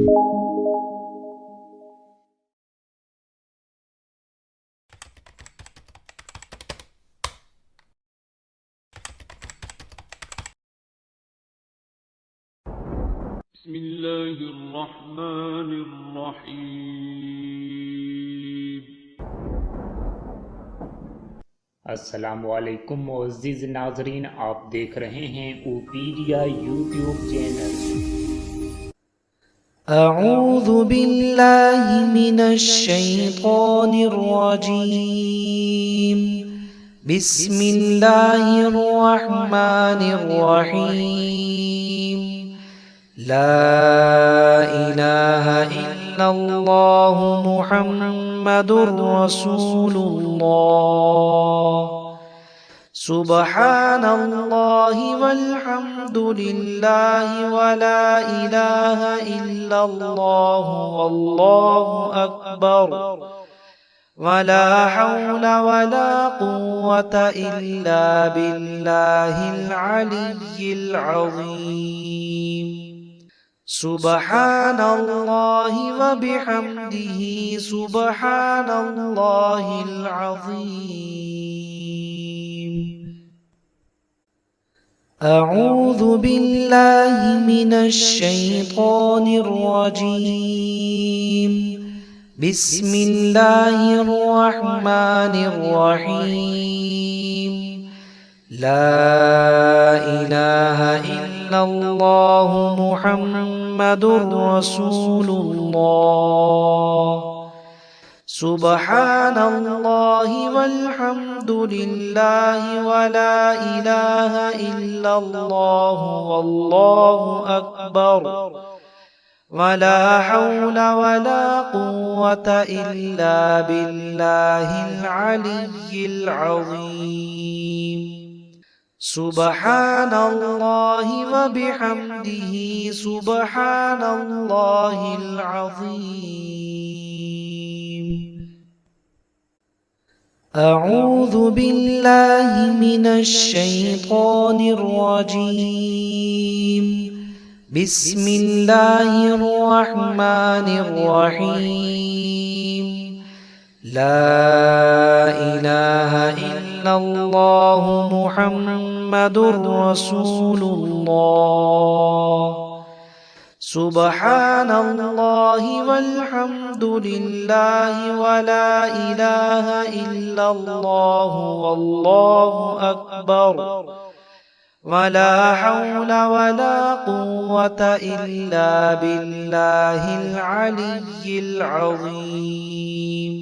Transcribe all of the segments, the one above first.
بسم الله الرحمن الرحيم। अस्सलामुअलैकुम मुअज़्ज़िज़ नाज़रीन, आप देख रहे हैं ओपीडिया यूट्यूब चैनल। أعوذ بالله من الشيطان الرجيم. بسم الله الرحمن الرحيم. لا إله إلا الله محمد رسول الله. سبحان الله والحمد لله ولا إله إلا الله والله أكبر ولا حول ولا قوة إلا بالله العلي العظيم. سبحان الله وبحمده سبحان الله العظيم. أعوذ بالله من الشيطان الرجيم. بسم الله الرحمن الرحيم. لا إله إلا الله محمد رسول الله. سبحان الله والحمد لله ولا إله إلا الله والله أكبر ولا حول ولا قوة إلا بالله العلي العظيم. سبحان الله وبحمده سبحان الله العظيم. أعوذ بالله من الشيطان الرجيم. بسم الله الرحمن الرحيم. لا إله إلا الله محمد رسول الله. سبحان الله والحمد لله ولا إله إلا الله والله أكبر ولا حول ولا قوة إلا بالله العلي العظيم.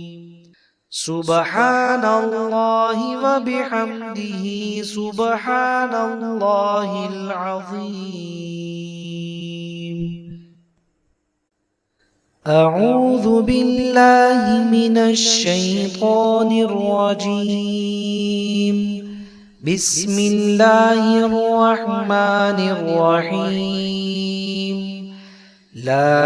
سبحان الله وبحمده سبحان الله العظيم. أعوذ بالله من الشيطان الرجيم. بسم الله الرحمن الرحيم. لا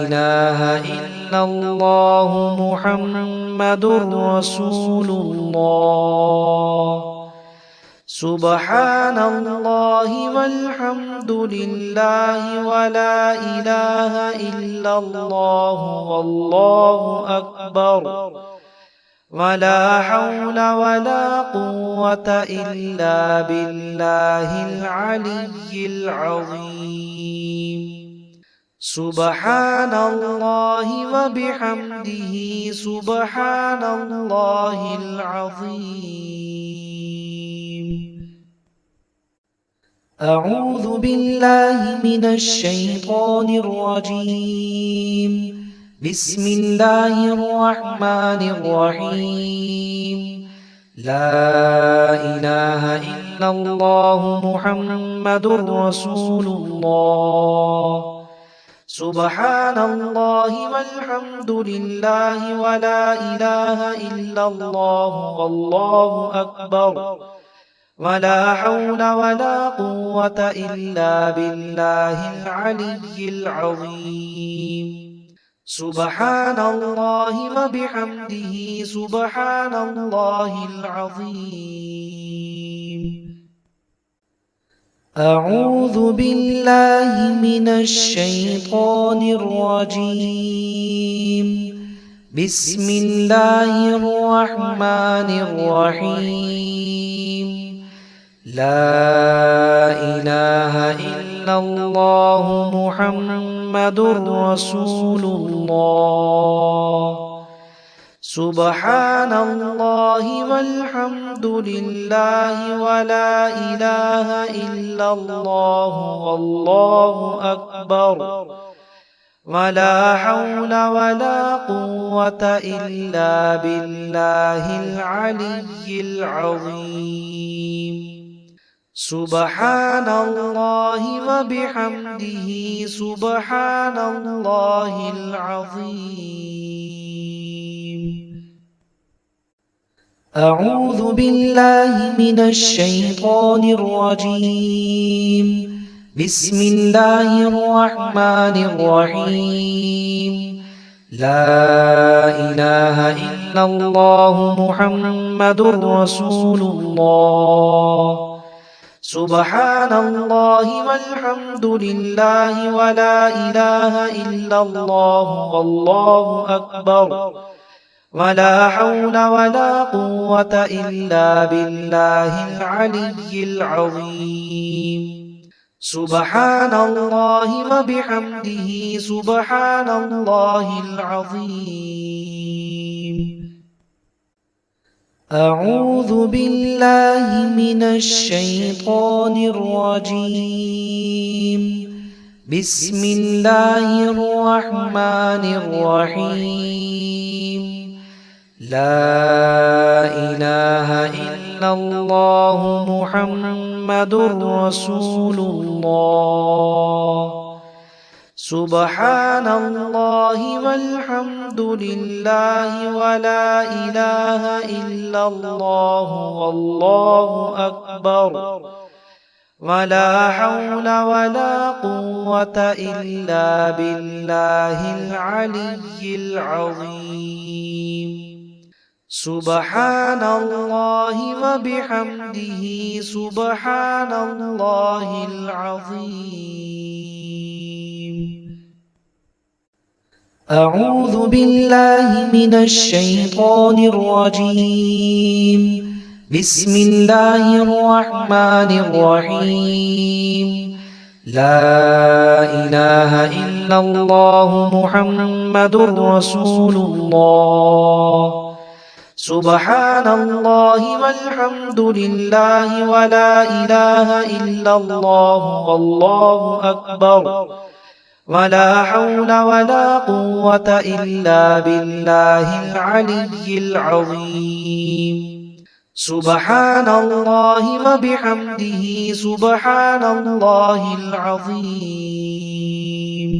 إله إلا الله محمد رسول الله. سبحان الله والحمد لله ولا إله إلا الله والله أكبر ولا حول ولا قوة إلا بالله العلي العظيم. سبحان الله وبحمده سبحان الله العظيم. أعوذ بالله من الشيطان الرجيم. بسم الله الرحمن الرحيم. لا إله إلا الله محمد رسول الله. سبحان الله والحمد لله ولا إله إلا الله والله أكبر ولا حول ولا قوة إلا بالله العلي العظيم. سبحان الله وبحمده سبحان الله العظيم. أعوذ بالله من الشيطان الرجيم. بسم الله الرحمن الرحيم. لا إله إلا الله محمد رسول الله. سبحان الله والحمد لله ولا إله إلا الله والله أكبر ولا حول ولا قوة إلا بالله العلي العظيم. سبحان الله وبحمده سبحان الله العظيم. أعوذ بالله من الشيطان الرجيم. بسم الله الرحمن الرحيم. لا إله إلا الله محمد رسول الله. سبحان الله والحمد لله ولا إله إلا الله والله أكبر ولا حول ولا قوة إلا بالله العلي العظيم. سبحان الله وبحمده سبحان الله العظيم. أعوذ بالله من الشيطان الرجيم. بسم الله الرحمن الرحيم. لا إله إلا الله محمد رسول الله. سبحان الله والحمد لله ولا إله إلا الله والله أكبر ولا حول ولا قوة إلا بالله العلي العظيم. سبحان الله وبحمده سبحان الله العظيم. أعوذ بالله من الشيطان الرجيم. بسم الله الرحمن الرحيم. لا إله إلا الله محمد رسول الله. سبحان الله والحمد لله ولا إله إلا الله والله أكبر ولا حول ولا قوة إلا بالله العلي العظيم. سبحان الله وبحمده سبحان الله العظيم.